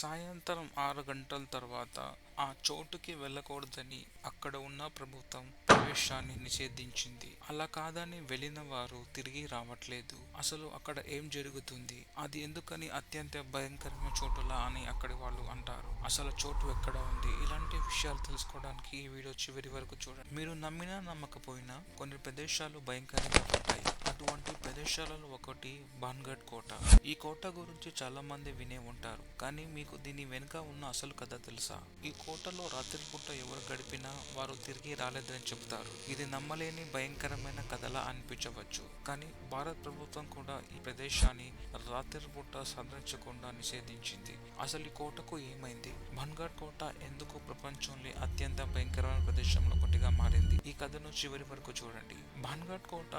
సాయంత్రం 6 గంటల తర్వాత ఆ చోటుకి వెళ్ళకూడదని అక్కడ ఉన్న ప్రభుత్వం ప్రవేశాన్ని నిషేధించింది. అలా కాదని వెళ్ళిన వారు తిరిగి రావట్లేదు. అసలు అక్కడ ఏం జరుగుతుంది, అది ఎందుకని అత్యంత భయంకరమైన చోటులా అని అక్కడి వాళ్ళు అంటారు. అసలు చోటు ఎక్కడ ఉంది, ఇలాంటి విషయాలు తెలుసుకోవడానికి ఈ వీడియో చివరి వరకు చూడండి. మీరు నమ్మినా నమ్మకపోయినా కొన్ని ప్రదేశాలు భయంకరంగా ఉంటాయి. అటువంటి ప్రదేశాలలో ఒకటి బాన్గఢ్ కోట. ఈ కోట గురించి చాలా మంది వినే ఉంటారు, కానీ మీకు దీని వెనుక ఉన్న అసలు కథ తెలుసా? ఈ కోటలో రాత్రిపూట ఎవరు గడిపినా వారు తిరిగి రాలేదని చెప్తారు. ఇది నమ్మలేని భయంకరమైన కథలా అనిపించవచ్చు, కానీ భారత ప్రభుత్వం కూడా ఈ ప్రదేశాన్ని రాత్రిపూట సందర్శించకుండా నిషేధించింది. అసలు ఈ కోటకు ఏమైంది? బాన్గఢ్ కోట ఎందుకు ప్రపంచంలో అత్యంత భయంకరమైన ప్రదేశంలో ఒకటిగా మారింది? ఈ కథను చివరి వరకు చూడండి. బాన్గఢ్ కోట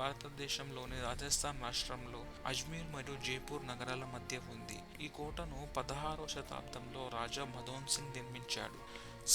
భారతదేశంలోని రాజస్థాన్ రాష్ట్రంలో అజ్మీర్ మరియు జైపూర్ నగరాల మధ్య ఉంది. ఈ కోటను 16వ శతాబ్దంలో రాజా మదోన్ సింగ్ నిర్మించాడు.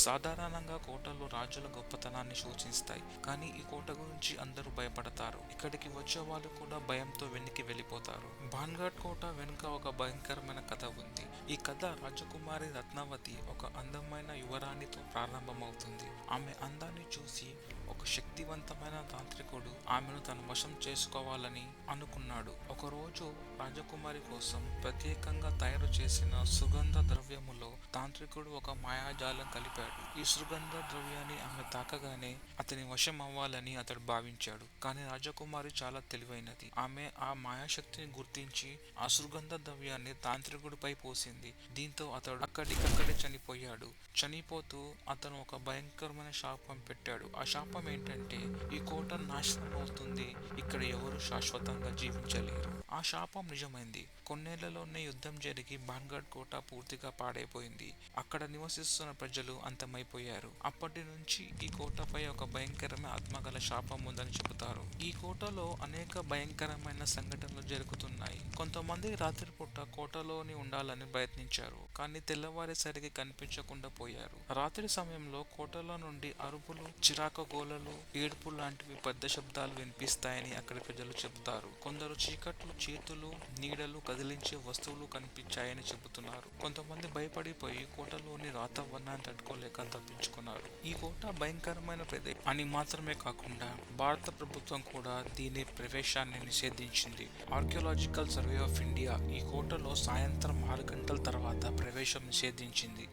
సాధారణంగా కోటలు రాజుల గొప్పతనాన్ని సూచిస్తాయి, కానీ ఈ కోట గురించి అందరూ భయపడతారు. ఇక్కడికి వచ్చే వాళ్ళు కూడా భయంతో వెనక్కి వెళ్ళిపోతారు. బాన్గఢ్ కోట వెనుక ఒక భయంకరమైన కథ ఉంది. ఈ కథ రాజకుమారి రత్నావతి ఒక అందమైన యువరాణితో ప్రారంభమవుతుంది. ఆమె అందాన్ని చూసి ఒక శక్తివంతమైన తాంత్రికుడు ఆమెను తన వశం చేసుకోవాలని అనుకున్నాడు. ఒకరోజు రాజకుమారి కోసం ప్రత్యేకంగా తయారు చేసిన సుగంధ ద్రవ్యములో తాంత్రికుడు ఒక మాయాజాలం కలిపాడు. ఈ సుగంధ ద్రవ్యాన్ని ఆమె తాకగానే అతని వశం అవ్వాలని అతడు భావించాడు. కానీ రాజకుమారి చాలా తెలివైనది. ఆమె ఆ మాయాశక్తిని గుర్తించి ఆ సుగంధ ద్రవ్యాన్ని తాంత్రికుడిపై పోసింది. దీంతో అతడు అక్కడికక్కడే చనిపోయాడు. చనిపోతూ అతను ఒక భయంకరమైన శాపం పెట్టాడు. ఆ శాపం ఏంటంటే, ఈ కోట నాశనం అవుతుంది, ఇక్కడ ఎవరు శాశ్వతంగా జీవించలేరు. ఆ శాపం నిజమైంది. కొన్నేళ్లలోనే యుద్ధం జరిగి బాన్గఢ్ కోట పూర్తిగా పాడైపోయింది. అక్కడ నివసిస్తున్న ప్రజలు అంతమైపోయారు. అప్పటి నుంచి ఈ కోటపై ఒక భయంకరమైన ఆత్మగల శాపం ఉందని చెబుతారు. ఈ కోటలో అనేక భయంకరమైన సంఘటనలు జరుగుతున్నాయి. కొంతమంది రాత్రిపూట కోటలోని ఉండాలని ప్రయత్నించారు, కానీ తెల్లవారేసరికి కనిపించకుండా పోయారు. రాత్రి సమయంలో కోటలో నుండి అరుపులు, చిరాకు గోలలు, ఏడుపు లాంటివి పెద్ద శబ్దాలు వినిపిస్తాయని అక్కడి ప్రజలు చెబుతారు. కొందరు చీకట్లు, చేతులు, నీడలు కదిలించే వస్తువులు కనిపించాయని చెబుతున్నారు. కొంతమంది భయపడిపోయి కోటలోని వాతావరణాన్ని తట్టుకోలేక తప్పించుకున్నారు. ఈ కోట భయంకరమైన ప్రదేశం అని మాత్రమే కాకుండా భారత ప్రభుత్వం కూడా దీని ప్రవేశాన్ని నిషేధించింది. ఆర్కియాలజికల్ సర్వే ఆఫ్ ఇండియా ఈ కోటలో సాయంత్రం 6 గంటల తర్వాత ప్రవేశం నిషేధించింది.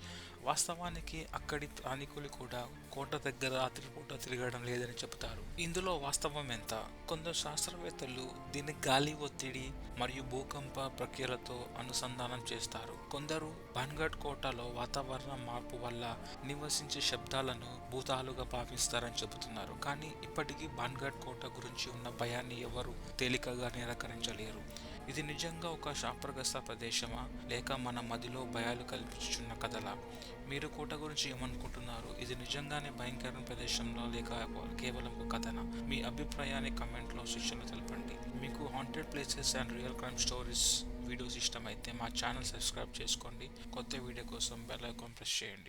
వాస్తవానికి అక్కడి స్థానికులు కూడా కోట దగ్గర రాత్రిపూట తిరగడం లేదని చెబుతారు. ఇందులో వాస్తవం ఎంత? కొందరు శాస్త్రవేత్తలు దీన్ని గాలి ఒత్తిడి మరియు భూకంప ప్రక్రియలతో అనుసంధానం చేస్తారు. కొందరు బాన్గఢ్ కోటలో వాతావరణ మార్పు వల్ల నివసించే శబ్దాలను భూతాలుగా భావిస్తారని చెబుతున్నారు. కానీ ఇప్పటికీ బాన్గఢ్ కోట గురించి ఉన్న భయాన్ని ఎవరు తేలికగా నిరాకరించలేరు. ఇది నిజంగా ఒక శాపగ్రస్త ప్రదేశమా, లేక మన మదిలో భయాలు కల్పించుచున్న కథలా? మీరు కోట గురించి ఏమనుకుంటున్నారు? ఇది నిజంగానే భయంకరమైన ప్రదేశంలో, లేక కేవలం ఒక కథనా? మీ అభిప్రాయాన్ని కామెంట్లో సెక్షన్లో తెలపండి. మీకు haunted places and real crime stories videos ఇష్టమైతే మా ఛానల్ సబ్స్క్రైబ్ చేసుకోండి. కొత్త వీడియో కోసం బెల్ ఐకాన్ ప్రెస్ చేయండి.